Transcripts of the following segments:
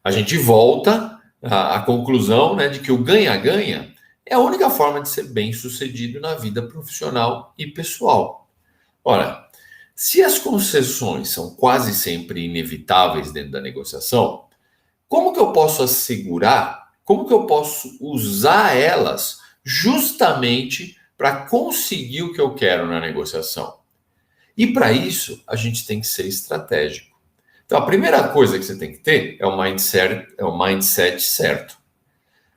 a gente volta à conclusão, né, de que o ganha-ganha é a única forma de ser bem-sucedido na vida profissional e pessoal. Ora, se as concessões são quase sempre inevitáveis dentro da negociação, como que eu posso assegurar, como que eu posso usar elas justamente para conseguir o que eu quero na negociação? E para isso, a gente tem que ser estratégico. Então, a primeira coisa que você tem que ter é o mindset certo.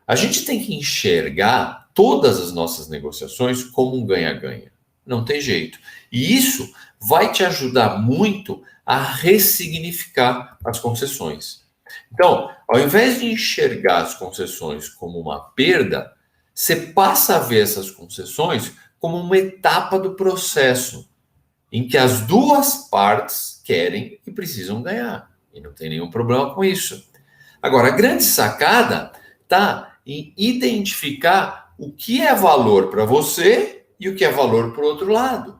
A gente tem que enxergar todas as nossas negociações como um ganha-ganha. Não tem jeito. E isso vai te ajudar muito a ressignificar as concessões. Então, ao invés de enxergar as concessões como uma perda, você passa a ver essas concessões como uma etapa do processo em que as duas partes querem e precisam ganhar. E não tem nenhum problema com isso. Agora, a grande sacada está em identificar o que é valor para você e o que é valor para o outro lado.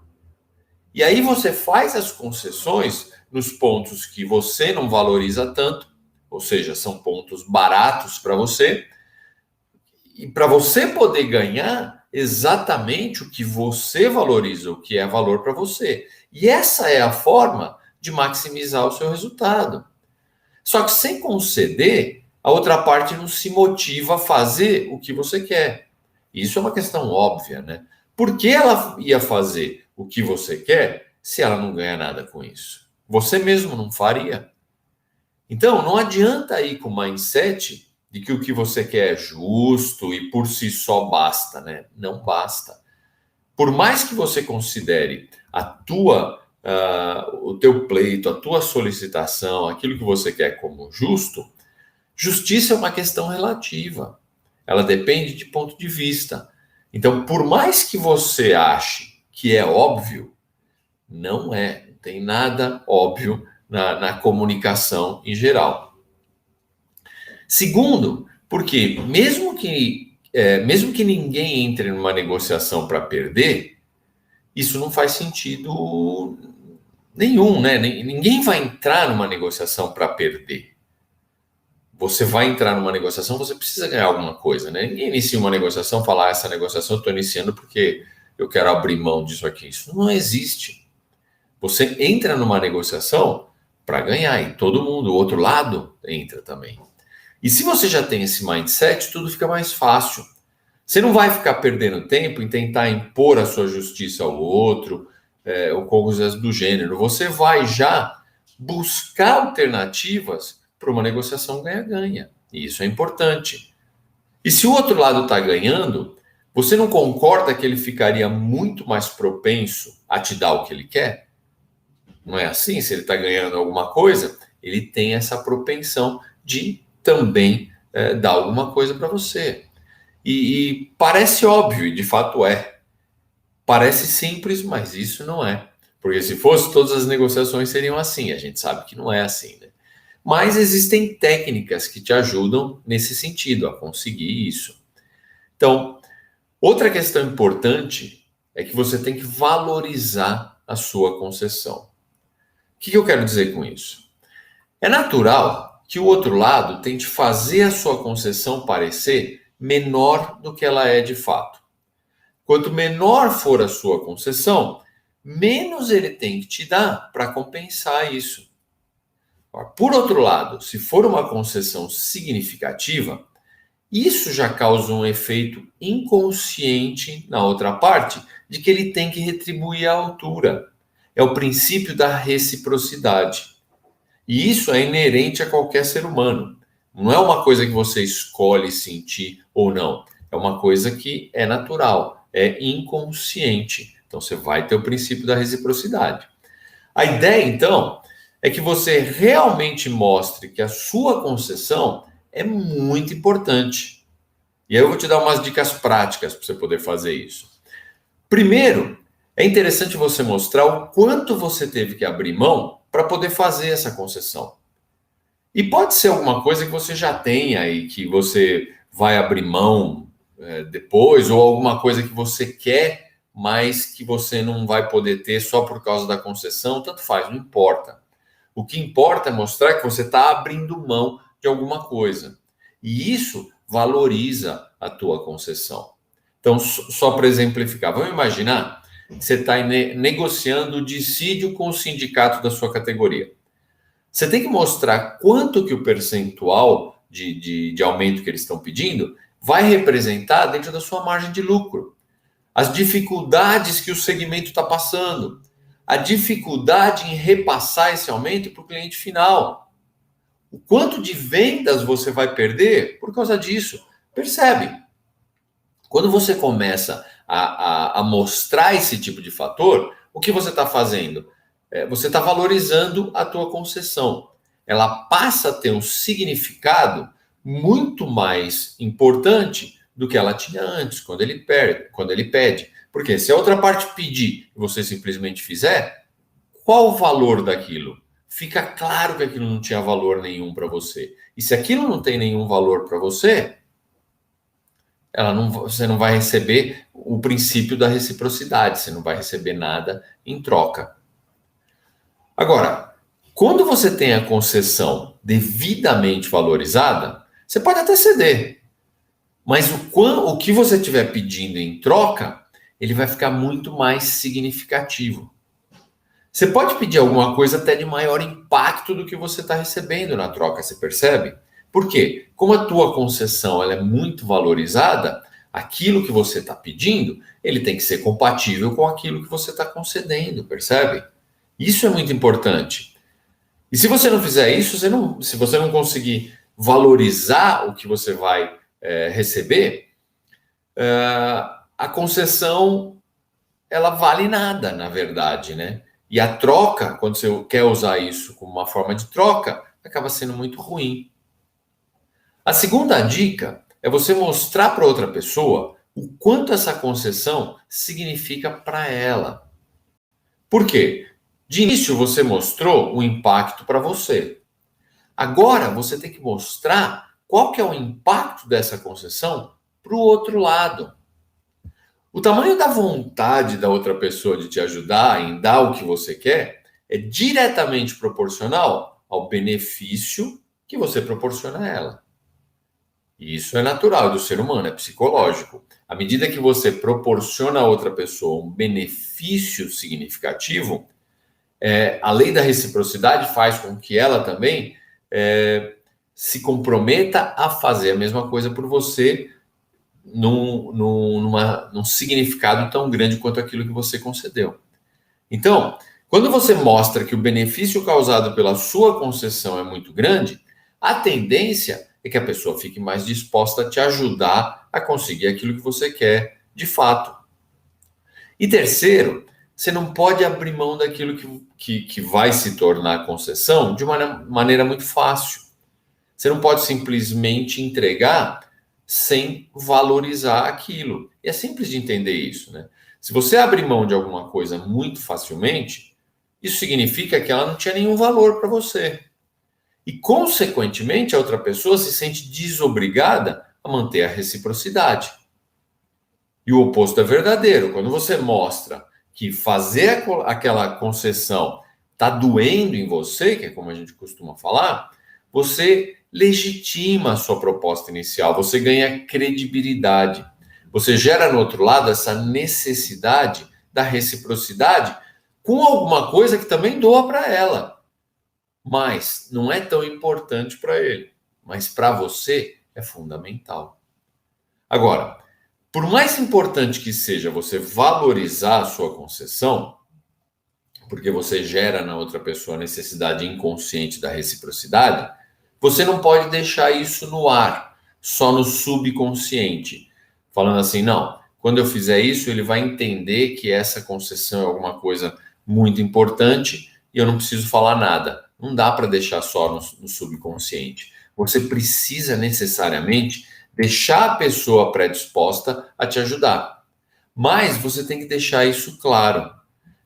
E aí você faz as concessões nos pontos que você não valoriza tanto, ou seja, são pontos baratos para você, e para você poder ganhar exatamente o que você valoriza, o que é valor para você. E essa é a forma de maximizar o seu resultado. Só que sem conceder, a outra parte não se motiva a fazer o que você quer. Isso é uma questão óbvia, né? Por que ela ia fazer o que você quer se ela não ganha nada com isso? Você mesmo não faria. Então, não adianta ir com o mindset de que o que você quer é justo e por si só basta, né? Não basta. Por mais que você considere o teu pleito, a tua solicitação, aquilo que você quer como justo, justiça é uma questão relativa. Ela depende de ponto de vista. Então, por mais que você ache que é óbvio, não é. Não tem nada óbvio na comunicação em geral. Segundo, porque mesmo que ninguém entre numa negociação para perder, isso não faz sentido nenhum, né? Ninguém vai entrar numa negociação para perder. Você vai entrar numa negociação, você precisa ganhar alguma coisa, né? Ninguém inicia uma negociação, falar essa negociação eu estou iniciando porque eu quero abrir mão disso aqui. Isso não existe. Você entra numa negociação para ganhar e todo mundo, o outro lado, entra também. E se você já tem esse mindset, tudo fica mais fácil. Você não vai ficar perdendo tempo em tentar impor a sua justiça ao outro, ou coisas do gênero. Você vai já buscar alternativas para uma negociação ganha-ganha. E isso é importante. E se o outro lado está ganhando, você não concorda que ele ficaria muito mais propenso a te dar o que ele quer? Não é assim? Se ele está ganhando alguma coisa, ele tem essa propensão de também dar alguma coisa para você. E parece óbvio, e de fato é. Parece simples, mas isso não é. Porque se fosse, todas as negociações seriam assim. A gente sabe que não é assim, né? Mas existem técnicas que te ajudam nesse sentido, a conseguir isso. Então, outra questão importante é que você tem que valorizar a sua concessão. O que eu quero dizer com isso? É natural que o outro lado tente fazer a sua concessão parecer menor do que ela é de fato. Quanto menor for a sua concessão, menos ele tem que te dar para compensar isso. Por outro lado, se for uma concessão significativa, isso já causa um efeito inconsciente na outra parte de que ele tem que retribuir à altura. É o princípio da reciprocidade. E isso é inerente a qualquer ser humano. Não é uma coisa que você escolhe sentir ou não. É uma coisa que é natural, é inconsciente. Então você vai ter o princípio da reciprocidade. A ideia, então, é que você realmente mostre que a sua concessão é muito importante. E aí eu vou te dar umas dicas práticas para você poder fazer isso. Primeiro, é interessante você mostrar o quanto você teve que abrir mão para poder fazer essa concessão. E pode ser alguma coisa que você já tenha e que você vai abrir mão depois, ou alguma coisa que você quer, mas que você não vai poder ter só por causa da concessão, tanto faz, não importa. O que importa é mostrar que você está abrindo mão de alguma coisa. E isso valoriza a tua concessão. Então, só para exemplificar, vamos imaginar que você está negociando o dissídio com o sindicato da sua categoria. Você tem que mostrar quanto que o percentual de aumento que eles estão pedindo vai representar dentro da sua margem de lucro. As dificuldades que o segmento está passando, a dificuldade em repassar esse aumento para o cliente final. O quanto de vendas você vai perder por causa disso. Percebe? Quando você começa a mostrar esse tipo de fator, o que você está fazendo? Você está valorizando a tua concessão. Ela passa a ter um significado muito mais importante do que ela tinha antes, quando ele pede. Porque se a outra parte pedir e você simplesmente fizer, qual o valor daquilo? Fica claro que aquilo não tinha valor nenhum para você. E se aquilo não tem nenhum valor para você, você não vai receber o princípio da reciprocidade, você não vai receber nada em troca. Agora, quando você tem a concessão devidamente valorizada, você pode até ceder, mas o que você estiver pedindo em troca, ele vai ficar muito mais significativo. Você pode pedir alguma coisa até de maior impacto do que você está recebendo na troca, você percebe? Por quê? Como a tua concessão ela é muito valorizada, aquilo que você está pedindo, ele tem que ser compatível com aquilo que você está concedendo, percebe? Isso é muito importante. E se você não fizer isso, se você não conseguir valorizar o que você vai receber, a concessão ela vale nada, na verdade, né? E a troca, quando você quer usar isso como uma forma de troca, acaba sendo muito ruim. A segunda dica é você mostrar para outra pessoa o quanto essa concessão significa para ela. Por quê? De início você mostrou o impacto para você. Agora você tem que mostrar qual que é o impacto dessa concessão para o outro lado. O tamanho da vontade da outra pessoa de te ajudar em dar o que você quer é diretamente proporcional ao benefício que você proporciona a ela. E isso é natural do ser humano, é psicológico. À medida que você proporciona a outra pessoa um benefício significativo, a lei da reciprocidade faz com que ela também se comprometa a fazer a mesma coisa por você num significado tão grande quanto aquilo que você concedeu. Então, quando você mostra que o benefício causado pela sua concessão é muito grande, a tendência é que a pessoa fique mais disposta a te ajudar a conseguir aquilo que você quer de fato. E terceiro, você não pode abrir mão daquilo que vai se tornar concessão de uma maneira muito fácil. Você não pode simplesmente entregar sem valorizar aquilo. E é simples de entender isso, né? Se você abrir mão de alguma coisa muito facilmente, isso significa que ela não tinha nenhum valor para você. E, consequentemente, a outra pessoa se sente desobrigada a manter a reciprocidade. E o oposto é verdadeiro. Quando você mostra que fazer aquela concessão está doendo em você, que é como a gente costuma falar, você legitima a sua proposta inicial, você ganha credibilidade. Você gera no outro lado essa necessidade da reciprocidade com alguma coisa que também doa para ela. Mas não é tão importante para ele. Mas para você é fundamental. Agora, por mais importante que seja você valorizar a sua concessão, porque você gera na outra pessoa a necessidade inconsciente da reciprocidade, você não pode deixar isso no ar, só no subconsciente. Falando assim, não, quando eu fizer isso, ele vai entender que essa concessão é alguma coisa muito importante e eu não preciso falar nada. Não dá para deixar só no subconsciente. Você precisa necessariamente deixar a pessoa predisposta a te ajudar. Mas você tem que deixar isso claro.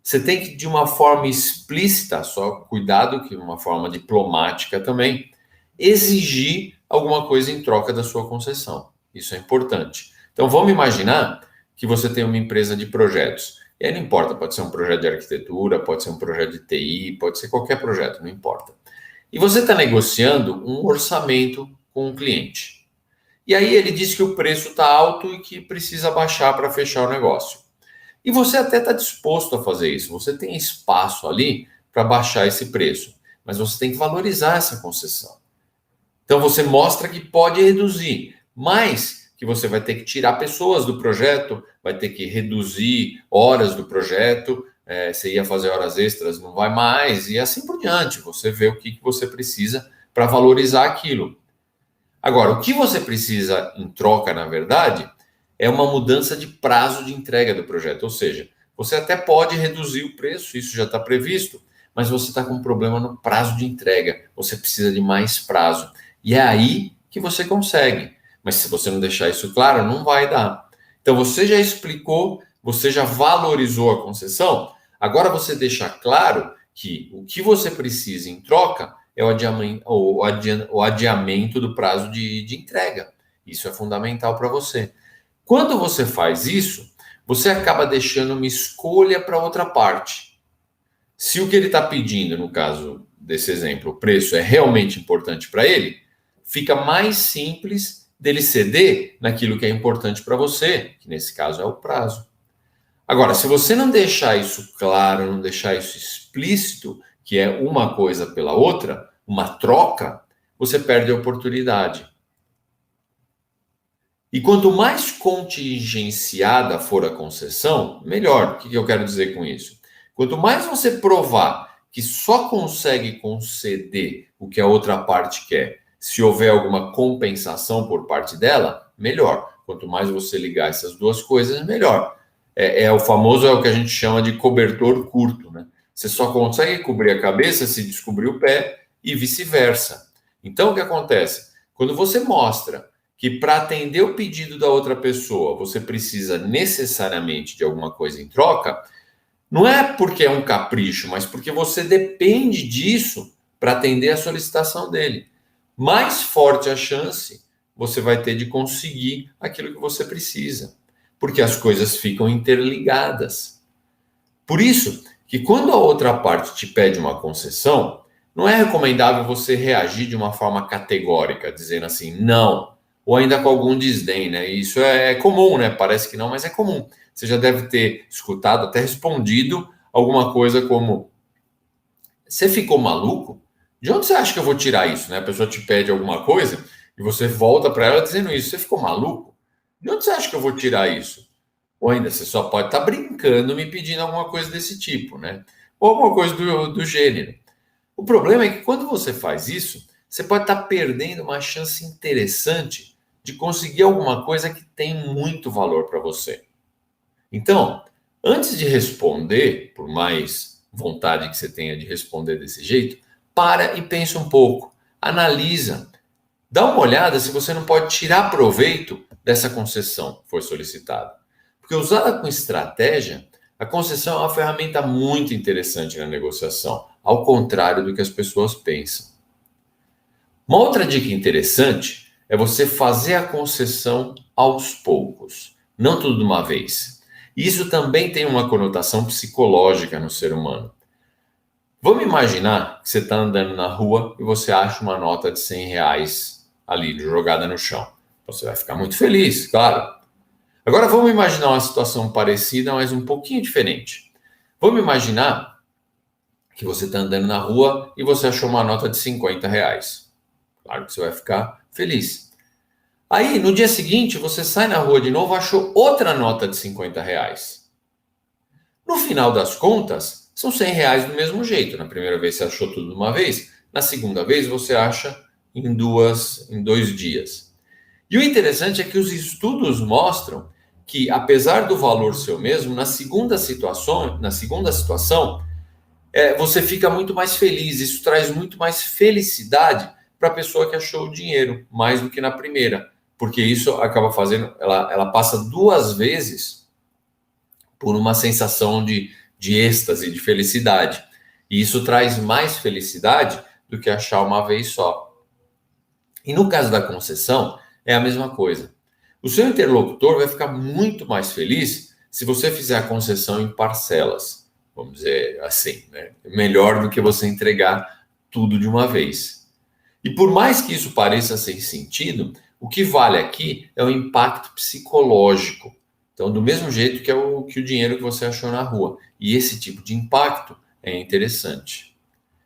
Você tem que, de uma forma explícita, só cuidado que de uma forma diplomática também, exigir alguma coisa em troca da sua concessão. Isso é importante. Então, vamos imaginar que você tem uma empresa de projetos. E aí não importa, pode ser um projeto de arquitetura, pode ser um projeto de TI, pode ser qualquer projeto, não importa. E você está negociando um orçamento com o cliente. E aí ele diz que o preço está alto e que precisa baixar para fechar o negócio. E você até está disposto a fazer isso. Você tem espaço ali para baixar esse preço. Mas você tem que valorizar essa concessão. Então você mostra que pode reduzir, mas que você vai ter que tirar pessoas do projeto, vai ter que reduzir horas do projeto, você ia fazer horas extras, não vai mais, e assim por diante. Você vê o que você precisa para valorizar aquilo. Agora, o que você precisa em troca, na verdade, é uma mudança de prazo de entrega do projeto. Ou seja, você até pode reduzir o preço, isso já está previsto, mas você está com um problema no prazo de entrega. Você precisa de mais prazo. E é aí que você consegue. Mas se você não deixar isso claro, não vai dar. Então você já explicou, você já valorizou a concessão, agora você deixa claro que o que você precisa em troca é o adiamento do prazo de entrega. Isso é fundamental para você. Quando você faz isso, você acaba deixando uma escolha para outra parte. Se o que ele está pedindo, no caso desse exemplo, o preço é realmente importante para ele, fica mais simples dele ceder naquilo que é importante para você, que nesse caso é o prazo. Agora, se você não deixar isso claro, não deixar isso explícito, que é uma coisa pela outra, uma troca, você perde a oportunidade. E quanto mais contingenciada for a concessão, melhor. O que eu quero dizer com isso? Quanto mais você provar que só consegue conceder o que a outra parte quer, se houver alguma compensação por parte dela, melhor. Quanto mais você ligar essas duas coisas, melhor. É o que a gente chama de cobertor curto, né? Você só consegue cobrir a cabeça se descobrir o pé e vice-versa. Então, o que acontece? Quando você mostra que para atender o pedido da outra pessoa, você precisa necessariamente de alguma coisa em troca, não é porque é um capricho, mas porque você depende disso para atender a solicitação dele. Mais forte a chance você vai ter de conseguir aquilo que você precisa, porque as coisas ficam interligadas. Por isso que quando a outra parte te pede uma concessão, não é recomendável você reagir de uma forma categórica, dizendo assim, não, ou ainda com algum desdém, né? Isso é comum, né? Parece que não, mas é comum. Você já deve ter escutado, até respondido alguma coisa como: você ficou maluco? De onde você acha que eu vou tirar isso, né? A pessoa te pede alguma coisa e você volta para ela dizendo isso. Você ficou maluco? De onde você acha que eu vou tirar isso? Ou ainda, você só pode estar brincando me pedindo alguma coisa desse tipo, né? Ou alguma coisa do gênero. O problema é que quando você faz isso, você pode estar perdendo uma chance interessante de conseguir alguma coisa que tem muito valor para você. Então, antes de responder, por mais vontade que você tenha de responder desse jeito, para e pensa um pouco, analisa, dá uma olhada se você não pode tirar proveito dessa concessão que foi solicitada. Porque usada com estratégia, a concessão é uma ferramenta muito interessante na negociação, ao contrário do que as pessoas pensam. Uma outra dica interessante é você fazer a concessão aos poucos, não tudo de uma vez. Isso também tem uma conotação psicológica no ser humano. Vamos imaginar que você está andando na rua e você acha uma nota de R$ 100 ali jogada no chão. Você vai ficar muito feliz, claro. Agora vamos imaginar uma situação parecida, mas um pouquinho diferente. Vamos imaginar que você está andando na rua e você achou uma nota de R$ 50. Claro que você vai ficar feliz. Aí, no dia seguinte, você sai na rua de novo e achou outra nota de R$ 50. No final das contas, são R$ 100 do mesmo jeito. Na primeira vez você achou tudo de uma vez, na segunda vez você acha em 2 dias. E o interessante é que os estudos mostram que, apesar do valor ser o mesmo, na segunda situação, você fica muito mais feliz. Isso traz muito mais felicidade para a pessoa que achou o dinheiro, mais do que na primeira. Porque isso acaba fazendo, ela passa 2 vezes por uma sensação de êxtase, de felicidade. E isso traz mais felicidade do que achar uma vez só. E no caso da concessão, é a mesma coisa. O seu interlocutor vai ficar muito mais feliz se você fizer a concessão em parcelas. Vamos dizer assim, né? Melhor do que você entregar tudo de uma vez. E por mais que isso pareça sem sentido, o que vale aqui é o impacto psicológico. Então, do mesmo jeito que é que o dinheiro que você achou na rua. E esse tipo de impacto é interessante.